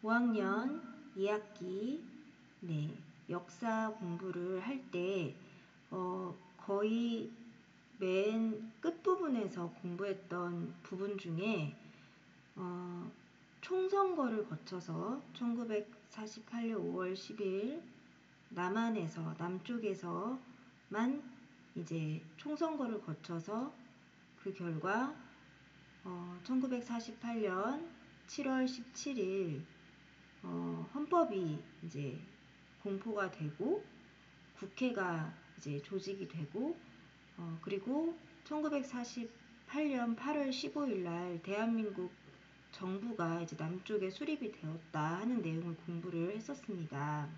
5학년 2학기 역사 공부를 할 때 거의 맨 끝부분에서 공부했던 부분 중에 총선거를 거쳐서 1948년 5월 10일 남쪽에서만 이제 총선거를 거쳐서 그 결과 1948년 7월 17일 헌법이 이제 공포가 되고 국회가 이제 조직이 되고 그리고 1948년 8월 15일 날 대한민국 정부가 이제 남쪽에 수립이 되었다 하는 내용을 공부를 했었습니다.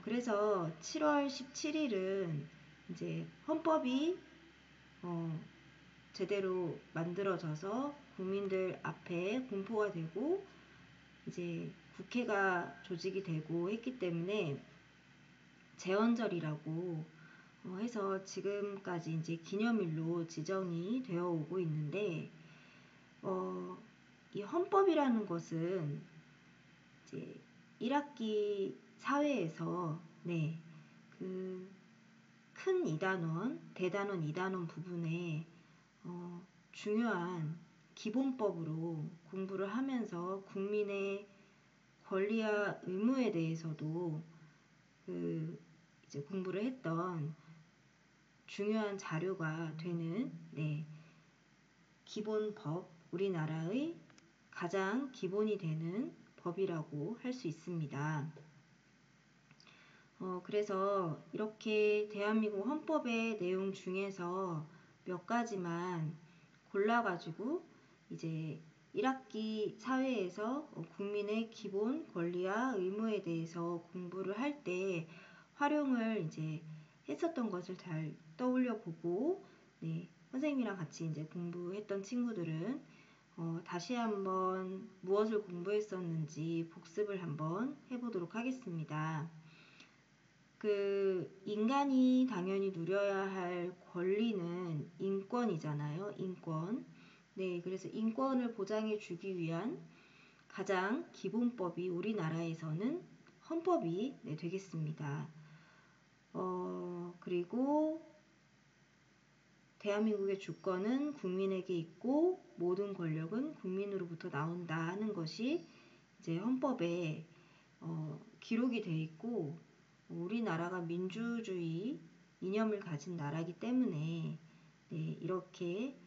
그래서 7월 17일은 이제 헌법이 제대로 만들어져서 국민들 앞에 공포가 되고 이제 국회가 조직이 되고 했기 때문에 제헌절이라고 해서 지금까지 이제 기념일로 지정이 되어 오고 있는데 이 헌법이라는 것은 이제 1학기 사회에서 그 큰 2단원, 대단원 2단원 부분에 중요한 기본법으로 공부를 하면서 국민의 권리와 의무에 대해서도 이제 공부를 했던 중요한 자료가 되는 기본법, 우리나라의 가장 기본이 되는 법이라고 할 수 있습니다. 그래서 이렇게 대한민국 헌법의 내용 중에서 몇 가지만 골라가지고 이제 1학기 사회에서 국민의 기본 권리와 의무에 대해서 공부를 할 때 활용을 이제 했었던 것을 잘 떠올려 보고 선생님이랑 같이 이제 공부했던 친구들은 다시 한번 무엇을 공부했었는지 복습을 한번 해보도록 하겠습니다. 인간이 당연히 누려야 할 권리는 인권이잖아요. 인권. 그래서 인권을 보장해 주기 위한 가장 기본법이 우리나라에서는 헌법이 되겠습니다. 그리고 대한민국의 주권은 국민에게 있고 모든 권력은 국민으로부터 나온다 하는 것이 이제 헌법에 기록이 되어 있고 우리나라가 민주주의 이념을 가진 나라이기 때문에 이렇게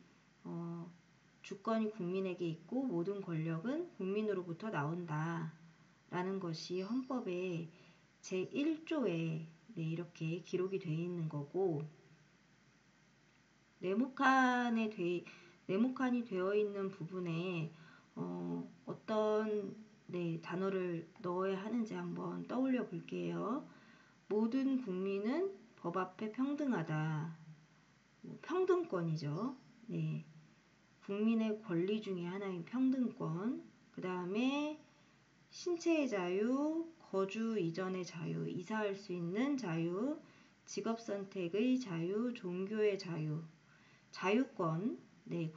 주권이 국민에게 있고 모든 권력은 국민으로부터 나온다 라는 것이 헌법의 제1조에 이렇게 기록이 되어 있는 거고 네모칸이 되어 있는 부분에 어떤 단어를 넣어야 하는지 한번 떠올려 볼게요. 모든 국민은 법 앞에 평등하다. 평등권이죠. 국민의 권리 중에 하나인 평등권. 그 다음에 신체의 자유, 거주 이전의 자유, 이사할 수 있는 자유, 직업 선택의 자유, 종교의 자유, 자유권.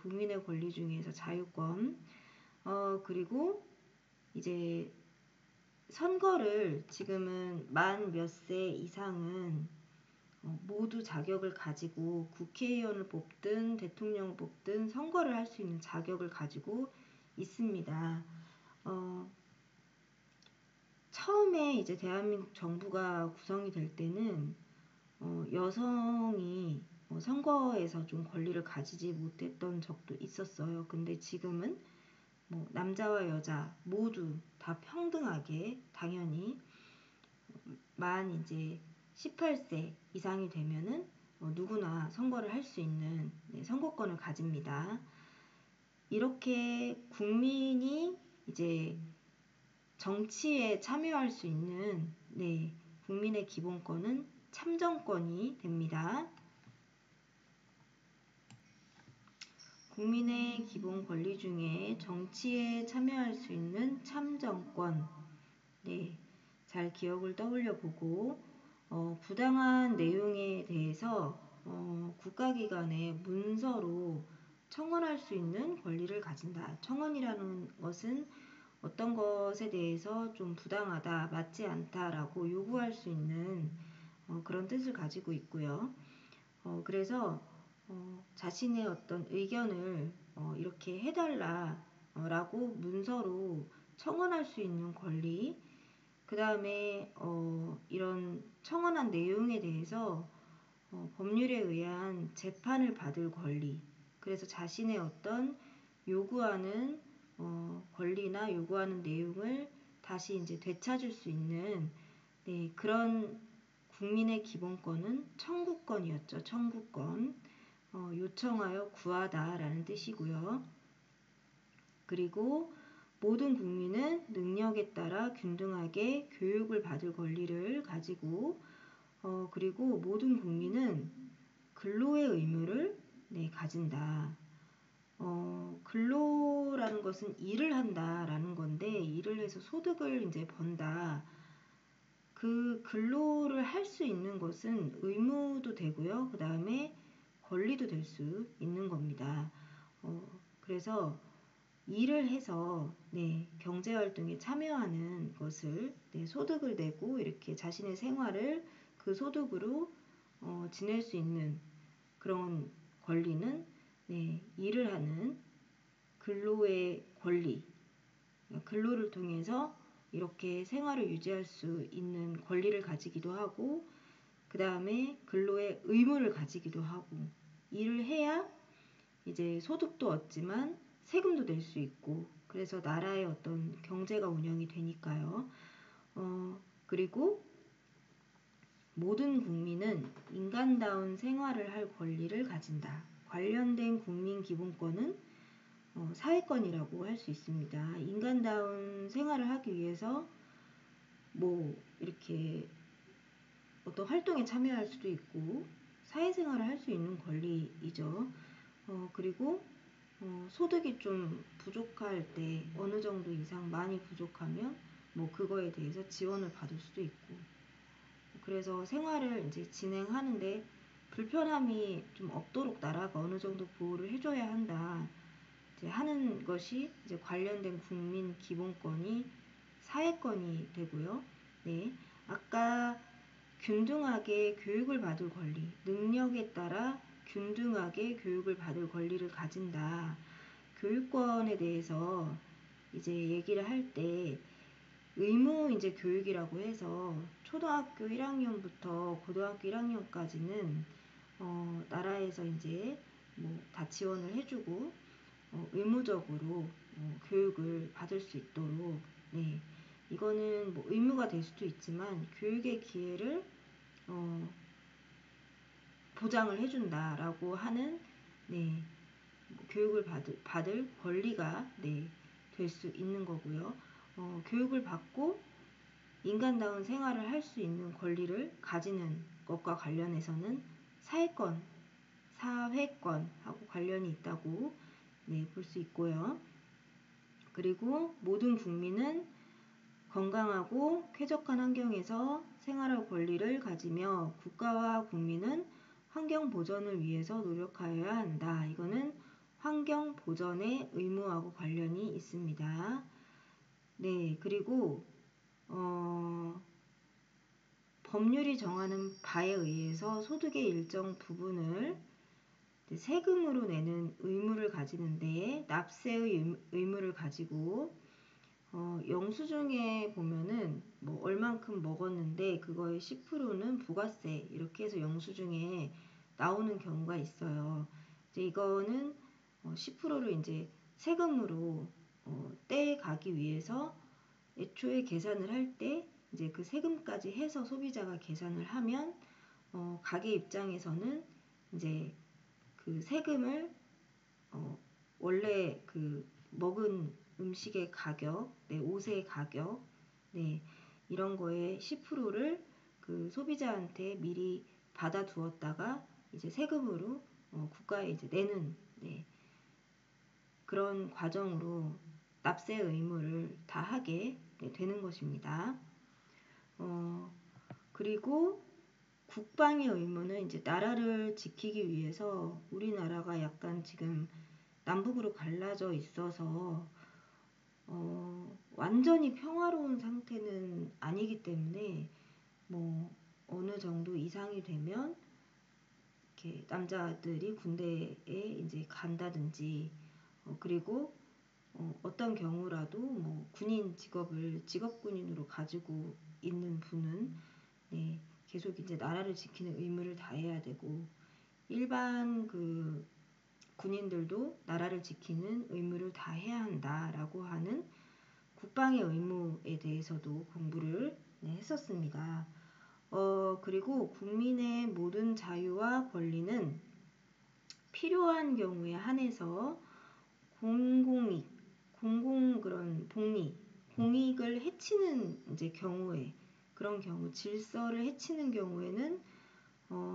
국민의 권리 중에서 자유권. 그리고 이제 선거를 지금은 만 몇 세 이상은 모두 자격을 가지고 국회의원을 뽑든 대통령을 뽑든 선거를 할 수 있는 자격을 가지고 있습니다. 처음에 이제 대한민국 정부가 구성이 될 때는 여성이 선거에서 좀 권리를 가지지 못했던 적도 있었어요. 근데 지금은 남자와 여자 모두 다 평등하게 당연히 만 이제 18세 이상이 되면은 누구나 선거를 할 수 있는 선거권을 가집니다. 이렇게 국민이 이제 정치에 참여할 수 있는 국민의 기본권은 참정권이 됩니다. 국민의 기본 권리 중에 정치에 참여할 수 있는 참정권. 잘 기억을 떠올려 보고 부당한 내용에 대해서 국가기관의 문서로 청원할 수 있는 권리를 가진다. 청원이라는 것은 어떤 것에 대해서 좀 부당하다, 맞지 않다라고 요구할 수 있는 그런 뜻을 가지고 있고요. 그래서 자신의 어떤 의견을 이렇게 해달라라고 문서로 청원할 수 있는 권리, 그 다음에 이런 청원한 내용에 대해서 법률에 의한 재판을 받을 권리, 그래서 자신의 어떤 요구하는 권리나 요구하는 내용을 다시 이제 되찾을 수 있는 네, 그런 국민의 기본권은 청구권이었죠. 청구권. 요청하여 구하다라는 뜻이고요. 그리고 모든 국민은 능력에 따라 균등하게 교육을 받을 권리를 가지고 그리고 모든 국민은 근로의 의무를 네, 가진다. 근로라는 것은 일을 한다라는 건데 일을 해서 소득을 이제 번다. 그 근로를 할 수 있는 것은 의무도 되고요. 그 다음에 권리도 될 수 있는 겁니다. 그래서 일을 해서 네, 경제활동에 참여하는 것을 네, 소득을 내고 이렇게 자신의 생활을 그 소득으로 지낼 수 있는 그런 권리는 네, 일을 하는 근로의 권리, 근로를 통해서 이렇게 생활을 유지할 수 있는 권리를 가지기도 하고 그 다음에 근로의 의무를 가지기도 하고 일을 해야 이제 소득도 얻지만 세금도 낼 수 있고 그래서 나라의 어떤 경제가 운영이 되니까요. 그리고 모든 국민은 인간다운 생활을 할 권리를 가진다. 관련된 국민 기본권은 사회권이라고 할 수 있습니다. 인간다운 생활을 하기 위해서 뭐 이렇게 어떤 활동에 참여할 수도 있고 사회생활을 할 수 있는 권리이죠. 그리고 소득이 좀 부족할 때 어느 정도 이상 많이 부족하면 뭐 그거에 대해서 지원을 받을 수도 있고 그래서 생활을 이제 진행하는데 불편함이 좀 없도록 나라가 어느 정도 보호를 해줘야 한다. 이제 하는 것이 이제 관련된 국민 기본권이 사회권이 되고요. 네, 아까 균등하게 교육을 받을 권리, 능력에 따라 균등하게 교육을 받을 권리를 가진다. 교육권에 대해서 이제 얘기를 할 때 의무 이제 교육이라고 해서 초등학교 1학년부터 고등학교 1학년까지는 나라에서 이제 뭐 다 지원을 해주고 의무적으로 교육을 받을 수 있도록 네, 이거는 뭐 의무가 될 수도 있지만 교육의 기회를 보장을 해준다라고 하는 네, 교육을 받을 권리가 네, 될 수 있는 거고요. 교육을 받고 인간다운 생활을 할 수 있는 권리를 가지는 것과 관련해서는 사회권, 사회권하고 관련이 있다고 네, 볼 수 있고요. 그리고 모든 국민은 건강하고 쾌적한 환경에서 생활할 권리를 가지며 국가와 국민은 환경 보전을 위해서 노력하여야 한다. 이거는 환경 보전의 의무하고 관련이 있습니다. 네, 그리고 법률이 정하는 바에 의해서 소득의 일정 부분을 세금으로 내는 의무를 가지는데 납세의 의무를 가지고 영수증에 보면은 뭐 얼만큼 먹었는데 그거의 10%는 부가세 이렇게 해서 영수증에 나오는 경우가 있어요. 이제 이거는 10%를 이제 세금으로 떼 가기 위해서 애초에 계산을 할 때 이제 그 세금까지 해서 소비자가 계산을 하면 가게 입장에서는 이제 그 세금을 원래 그 먹은 음식의 가격, 네, 옷의 가격, 네, 이런 거에 10%를 그 소비자한테 미리 받아 두었다가 이제 세금으로 국가에 이제 내는 네, 그런 과정으로 납세 의무를 다하게 네, 되는 것입니다. 그리고 국방의 의무는 이제 나라를 지키기 위해서 우리나라가 약간 지금 남북으로 갈라져 있어서 완전히 평화로운 상태는 아니기 때문에 뭐 어느 정도 이상이 되면 이렇게 남자들이 군대에 이제 간다든지 그리고 어떤 경우라도 뭐 군인 직업을 직업군인으로 가지고 있는 분은 네, 계속 이제 나라를 지키는 의무를 다해야 되고 일반 그 군인들도 나라를 지키는 의무를 다해야 한다라고 하는 국방의 의무에 대해서도 공부를 네, 했었습니다. 그리고 국민의 모든 자유와 권리는 필요한 경우에 한해서 공공이익, 공공 그런 복리, 공익을 해치는 이제 경우에 그런 경우 질서를 해치는 경우에는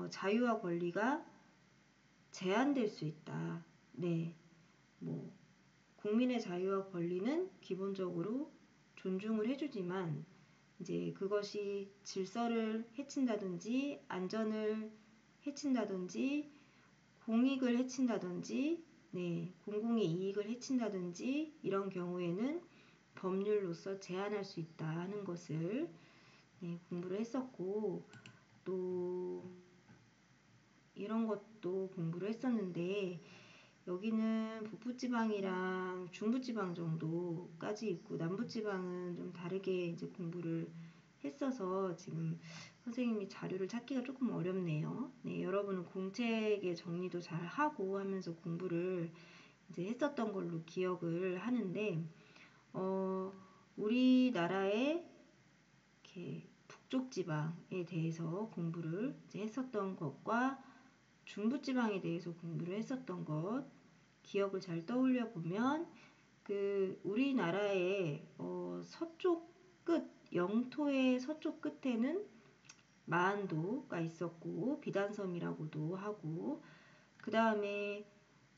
자유와 권리가 제한될 수 있다. 네, 뭐 국민의 자유와 권리는 기본적으로 존중을 해주지만 이제 그것이 질서를 해친다든지 안전을 해친다든지 공익을 해친다든지 네, 공공의 이익을 해친다든지 이런 경우에는 법률로서 제한할 수 있다는 것을 네, 공부를 했었고 또 이런 것도 공부를 했었는데 여기는 북부지방이랑 중부지방 정도까지 있고 남부지방은 좀 다르게 이제 공부를 했어서 지금 선생님이 자료를 찾기가 조금 어렵네요. 네, 여러분은 공책의 정리도 잘 하고 하면서 공부를 이제 했었던 걸로 기억을 하는데, 우리나라의 이렇게 북쪽 지방에 대해서 공부를 이제 했었던 것과 중부지방에 대해서 공부를 했었던 것 기억을 잘 떠올려 보면 그 우리나라의 서쪽 끝 영토의 서쪽 끝에는 마안도가 있었고 비단섬이라고도 하고 그 다음에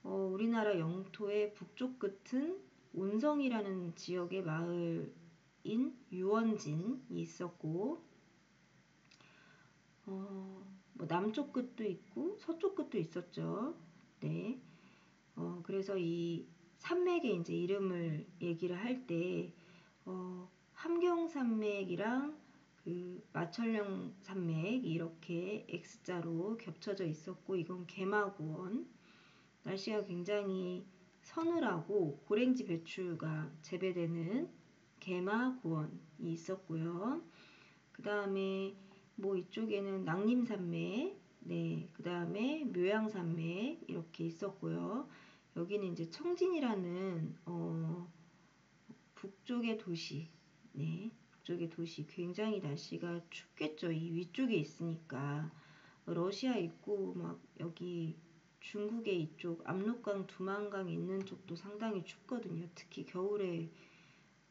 우리나라 영토의 북쪽 끝은 온성이라는 지역의 마을인 유원진이 있었고 뭐 남쪽 끝도 있고 서쪽 끝도 있었죠. 네. 그래서 이 산맥의 이제 이름을 얘기를 할 때, 함경산맥이랑 그 마천령 산맥 이렇게 X자로 겹쳐져 있었고, 이건 개마고원. 날씨가 굉장히 서늘하고 고랭지 배추가 재배되는 개마고원이 있었고요. 그 다음에 뭐 이쪽에는 낭림산맥, 네, 그 다음에 묘양산맥 이렇게 있었고요. 여기는 이제 청진이라는 북쪽의 도시, 네, 북쪽의 도시 굉장히 날씨가 춥겠죠. 이 위쪽에 있으니까 러시아 있고 막 여기 중국의 이쪽 압록강, 두만강 있는 쪽도 상당히 춥거든요. 특히 겨울에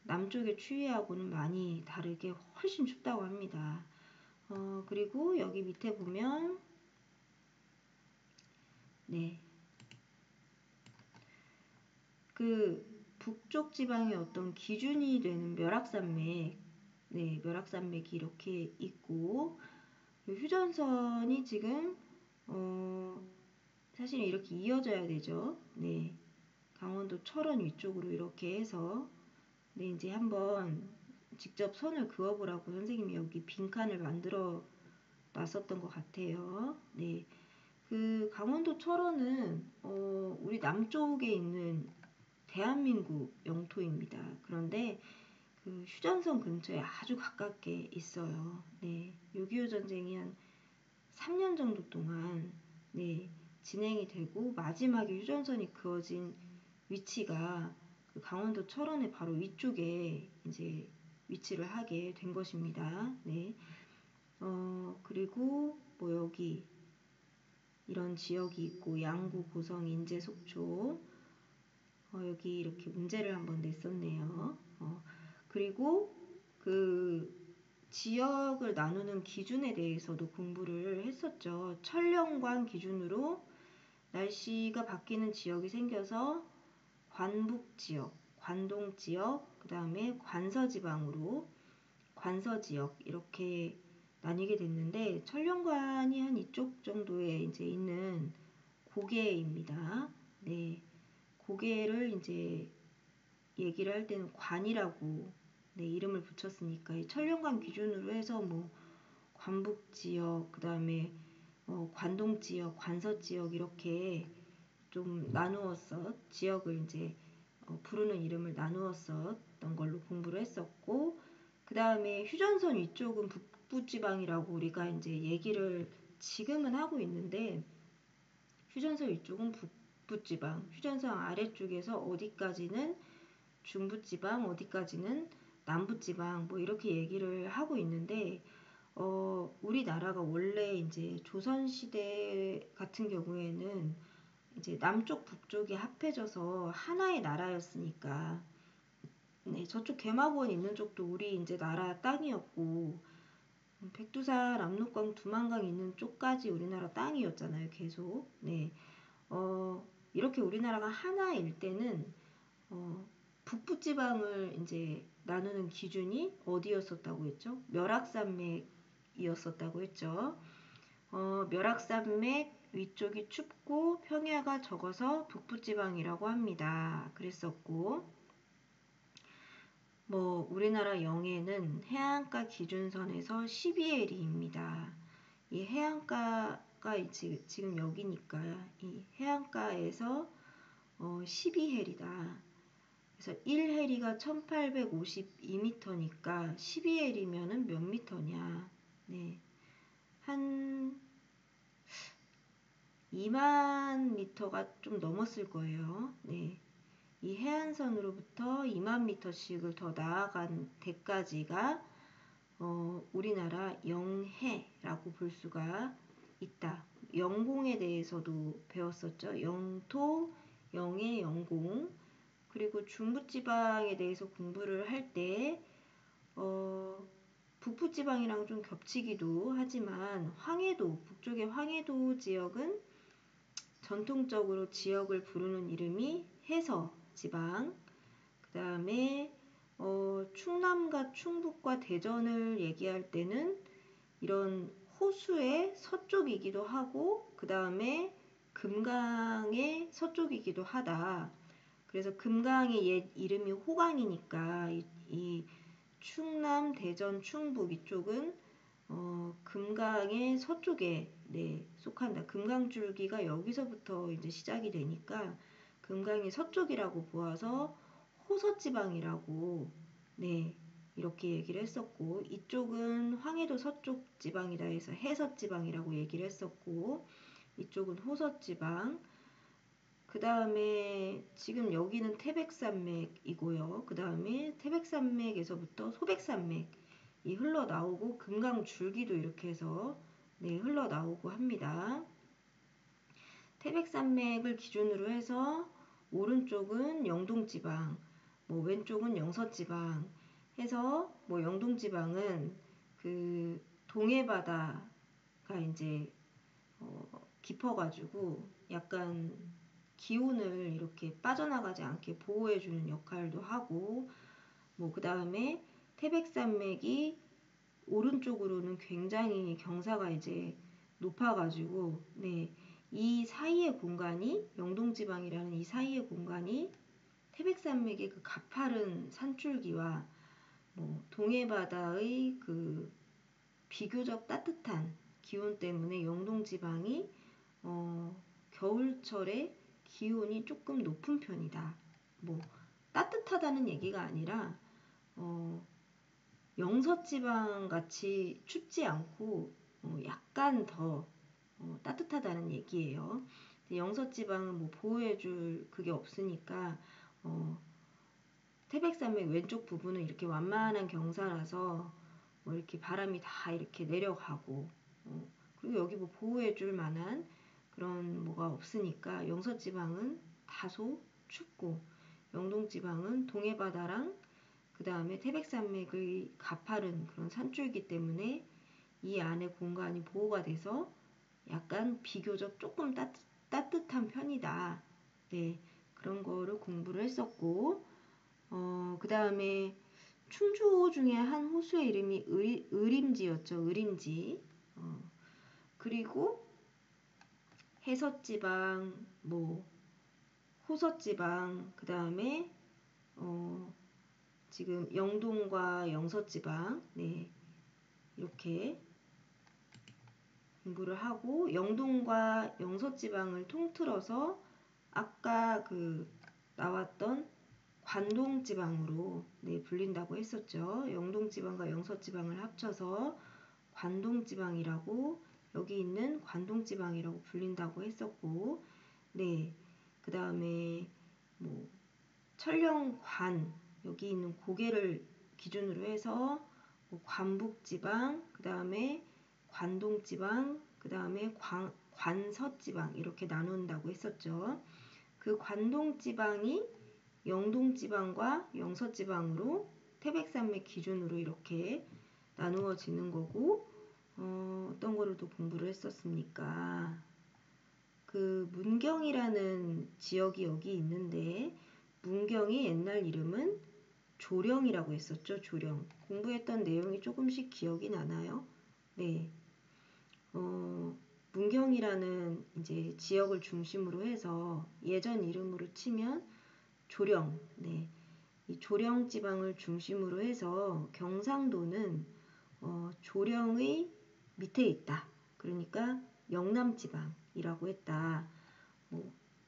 남쪽의 추위하고는 많이 다르게 훨씬 춥다고 합니다. 그리고 여기 밑에 보면 네, 그 북쪽 지방의 어떤 기준이 되는 멸악산맥, 네, 멸악산맥이 이렇게 있고 휴전선이 지금 사실 이렇게 이어져야 되죠. 네, 강원도 철원 위쪽으로 이렇게 해서 네, 이제 한번 직접 선을 그어보라고 선생님이 여기 빈칸을 만들어 놨었던 것 같아요. 네, 그 강원도 철원은 우리 남쪽에 있는 대한민국 영토입니다. 그런데 그 휴전선 근처에 아주 가깝게 있어요. 네, 6.25 전쟁이 한 3년 정도 동안 네, 진행이 되고 마지막에 휴전선이 그어진 위치가 그 강원도 철원의 바로 위쪽에 이제 위치를 하게 된 것입니다. 네, 그리고 뭐 여기 이런 지역이 있고 양구, 고성, 인제, 속초 여기 이렇게 문제를 한번 냈었네요. 그리고 그 지역을 나누는 기준에 대해서도 공부를 했었죠. 천령관 기준으로 날씨가 바뀌는 지역이 생겨서 관북지역, 관동지역, 그 다음에 관서지방으로 관서지역 이렇게 나뉘게 됐는데 천령관이 한 이쪽 정도에 이제 있는 고개입니다. 네, 고개를 이제 얘기를 할 때는 관이라고 네, 이름을 붙였으니까 이 천년간 기준으로 해서 뭐 관북 지역, 그 다음에 관동 지역, 관서 지역 이렇게 좀 나누었어. 지역을 이제 부르는 이름을 나누었었던 걸로 공부를 했었고, 그 다음에 휴전선 위쪽은 북부지방이라고 우리가 이제 얘기를 지금은 하고 있는데, 휴전선 위쪽은 북부지방, 휴전선 아래쪽에서 어디까지는 중부지방, 어디까지는 남부지방, 뭐 이렇게 얘기를 하고 있는데, 우리나라가 원래 이제 조선시대 같은 경우에는 이제 남쪽 북쪽이 합해져서 하나의 나라였으니까, 네, 저쪽 개마고원 있는 쪽도 우리 이제 나라 땅이었고, 백두산, 압록강, 두만강 있는 쪽까지 우리나라 땅이었잖아요, 계속. 네, 이렇게 우리나라가 하나일 때는 북부지방을 이제 나누는 기준이 어디였었다고 했죠? 멸악산맥이었었다고 했죠. 멸악산맥 위쪽이 춥고 평야가 적어서 북부지방이라고 합니다. 그랬었고, 뭐 우리나라 영해는 해안가 기준선에서 12해리입니다. 이 해안가가 지금 여기니까 이 해안가에서 12해리다. 그래서 1해리가 1852m니까 12해리면은 몇 미터냐? 네. 한 2만 미터가 좀 넘었을 거예요. 네. 이 해안선으로부터 2만 미터씩을 더 나아간 데까지가 우리나라 영해라고 볼 수가 있다. 영공에 대해서도 배웠었죠. 영토, 영해, 영공. 그리고 중부지방에 대해서 공부를 할 때, 북부지방이랑 좀 겹치기도 하지만 황해도, 북쪽의 황해도 지역은 전통적으로 지역을 부르는 이름이 해서지방, 그 다음에 충남과 충북과 대전을 얘기할 때는 이런 호수의 서쪽이기도 하고 그 다음에 금강의 서쪽이기도 하다. 그래서 금강의 옛 이름이 호강이니까 이 충남, 대전, 충북 이쪽은 금강의 서쪽에 네, 속한다. 금강줄기가 여기서부터 이제 시작이 되니까 금강의 서쪽이라고 보아서 호서지방이라고 네, 이렇게 얘기를 했었고 이쪽은 황해도 서쪽 지방이다 해서 해서지방이라고 얘기를 했었고 이쪽은 호서지방 그 다음에 지금 여기는 태백산맥이고요. 그 다음에 태백산맥에서부터 소백산맥이 흘러나오고 금강줄기도 이렇게 해서 네, 흘러나오고 합니다. 태백산맥을 기준으로 해서 오른쪽은 영동지방, 뭐 왼쪽은 영서지방 해서 뭐 영동지방은 그 동해바다가 이제 깊어가지고 약간 기온을 이렇게 빠져나가지 않게 보호해주는 역할도 하고 뭐 그 다음에 태백산맥이 오른쪽으로는 굉장히 경사가 이제 높아가지고 네, 이 사이의 공간이 영동지방이라는 이 사이의 공간이 태백산맥의 그 가파른 산줄기와 뭐 동해바다의 그 비교적 따뜻한 기온 때문에 영동지방이 겨울철에 기온이 조금 높은 편이다. 뭐 따뜻하다는 얘기가 아니라 영서지방 같이 춥지 않고 약간 더 따뜻하다는 얘기예요. 영서지방은 뭐 보호해줄 그게 없으니까 태백산맥 왼쪽 부분은 이렇게 완만한 경사라서 뭐 이렇게 바람이 다 이렇게 내려가고 그리고 여기 뭐 보호해줄 만한 그런 뭐가 없으니까 영서지방은 다소 춥고 영동지방은 동해바다랑 그 다음에 태백산맥의 가파른 그런 산줄기 때문에 이 안에 공간이 보호가 돼서 약간 비교적 조금 따뜻한 편이다. 네, 그런 거를 공부를 했었고 그 다음에 충주 중에 한 호수의 이름이 의림지였죠. 의림지. 그리고 해서지방, 뭐 호서지방, 그 다음에 지금 영동과 영서지방, 네, 이렇게 공부를 하고, 영동과 영서지방을 통틀어서 아까 그 나왔던 관동지방으로, 네, 불린다고 했었죠. 영동지방과 영서지방을 합쳐서 관동지방이라고, 여기 있는 관동지방이라고 불린다고 했었고, 네, 그 다음에 뭐 천령관, 여기 있는 고개를 기준으로 해서 뭐 관북지방, 그 다음에 관동지방, 그 다음에 관서지방 이렇게 나눈다고 했었죠. 그 관동지방이 영동지방과 영서지방으로 태백산맥 기준으로 이렇게 나누어지는 거고, 어떤 거를 또 공부를 했었습니까? 그 문경이라는 지역이 여기 있는데, 문경이 옛날 이름은 조령이라고 했었죠. 조령. 공부했던 내용이 조금씩 기억이 나나요? 네. 문경이라는 이제 지역을 중심으로 해서 예전 이름으로 치면 조령, 네, 이 조령 지방을 중심으로 해서 경상도는 조령의 밑에 있다. 그러니까 영남 지방이라고 했다.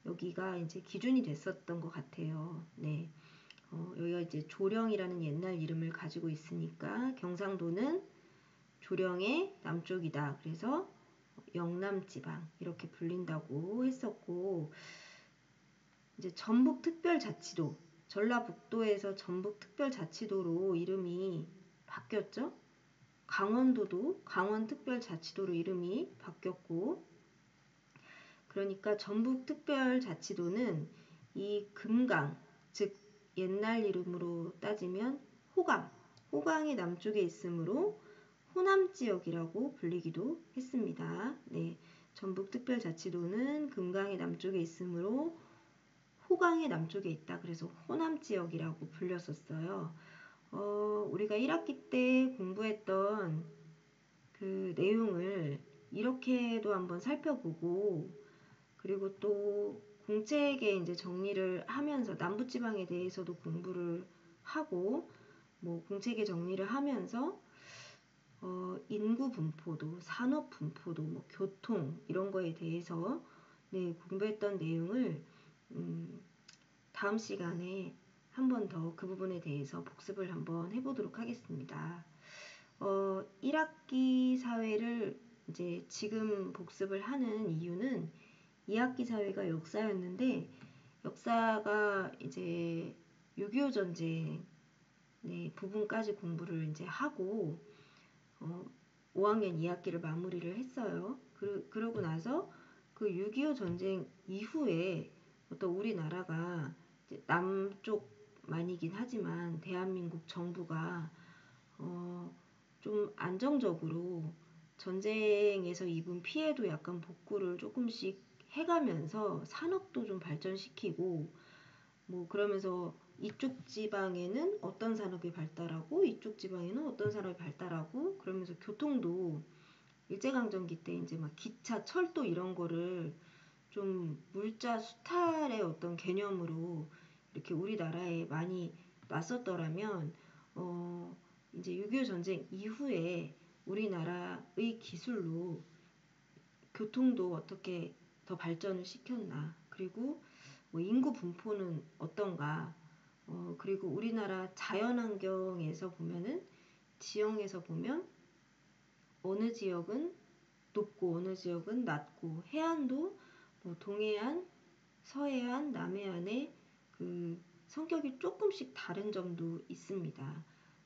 여기가 이제 기준이 됐었던 것 같아요. 네, 여기가 이제 조령이라는 옛날 이름을 가지고 있으니까 경상도는 조령의 남쪽이다. 그래서 영남지방 이렇게 불린다고 했었고, 이제 전북특별자치도, 전라북도에서 전북특별자치도로 이름이 바뀌었죠. 강원도도 강원특별자치도로 이름이 바뀌었고, 그러니까 전북특별자치도는 이 금강, 즉 옛날 이름으로 따지면 호강의 남쪽에 있으므로 호남지역이라고 불리기도 했습니다. 네, 전북특별자치도는 금강의 남쪽에 있으므로 호강의 남쪽에 있다. 그래서 호남지역이라고 불렸었어요. 우리가 1학기 때 공부했던 그 내용을 이렇게도 한번 살펴보고, 그리고 또 공책에 이제 정리를 하면서 남부지방에 대해서도 공부를 하고, 뭐 공책에 정리를 하면서 인구 분포도, 산업 분포도, 뭐 교통 이런 거에 대해서 네, 공부했던 내용을 다음 시간에 한 번 더 그 부분에 대해서 복습을 한번 해보도록 하겠습니다. 1학기 사회를 이제 지금 복습을 하는 이유는 2학기 사회가 역사였는데, 역사가 이제 6.25 전쟁 네, 부분까지 공부를 이제 하고 5학년 2학기를 마무리를 했어요. 그러고 나서 그 6.25 전쟁 이후에 어떤 우리나라가 이제 남쪽만이긴 하지만 대한민국 정부가 좀 안정적으로 전쟁에서 입은 피해도 약간 복구를 조금씩 해가면서 산업도 좀 발전시키고, 뭐 그러면서 이쪽 지방에는 어떤 산업이 발달하고 이쪽 지방에는 어떤 산업이 발달하고, 그러면서 교통도 일제강점기 때 이제 막 기차, 철도 이런 거를 좀 물자 수탈의 어떤 개념으로 이렇게 우리나라에 많이 놨었더라면, 이제 6.25 전쟁 이후에 우리나라의 기술로 교통도 어떻게 더 발전을 시켰나, 그리고 뭐 인구 분포는 어떤가, 그리고 우리나라 자연환경에서 보면은 지형에서 보면 어느 지역은 높고 어느 지역은 낮고, 해안도 뭐 동해안, 서해안, 남해안의 그 성격이 조금씩 다른 점도 있습니다.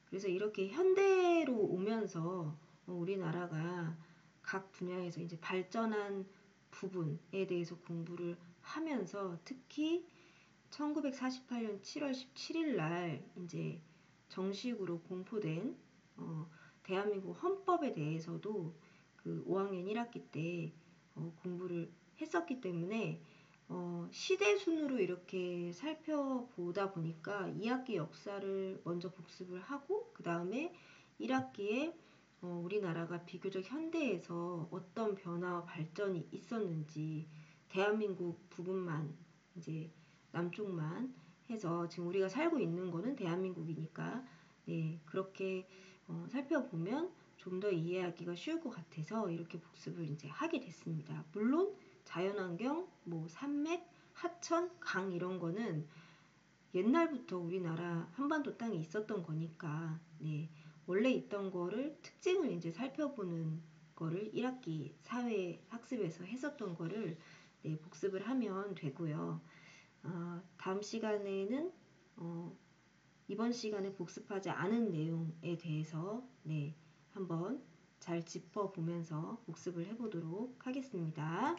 그래서 이렇게 현대로 오면서 우리나라가 각 분야에서 이제 발전한 부분에 대해서 공부를 하면서, 특히 1948년 7월 17일 날 이제 정식으로 공포된 대한민국 헌법에 대해서도 그 5학년 1학기 때 공부를 했었기 때문에 시대 순으로 이렇게 살펴보다 보니까 2학기 역사를 먼저 복습을 하고, 그 다음에 1학기에 우리나라가 비교적 현대에서 어떤 변화와 발전이 있었는지, 대한민국 부분만 이제 남쪽만 해서 지금 우리가 살고 있는 거는 대한민국이니까 네, 그렇게 살펴보면 좀 더 이해하기가 쉬울 것 같아서 이렇게 복습을 이제 하게 됐습니다. 물론 자연환경, 뭐 산맥, 하천, 강 이런 거는 옛날부터 우리나라 한반도 땅에 있었던 거니까 네, 원래 있던 거를 특징을 이제 살펴보는 거를 1학기 사회 학습에서 했었던 거를 네, 복습을 하면 되고요. 다음 시간에는 이번 시간에 복습하지 않은 내용에 대해서 네, 한번 잘 짚어보면서 복습을 해보도록 하겠습니다.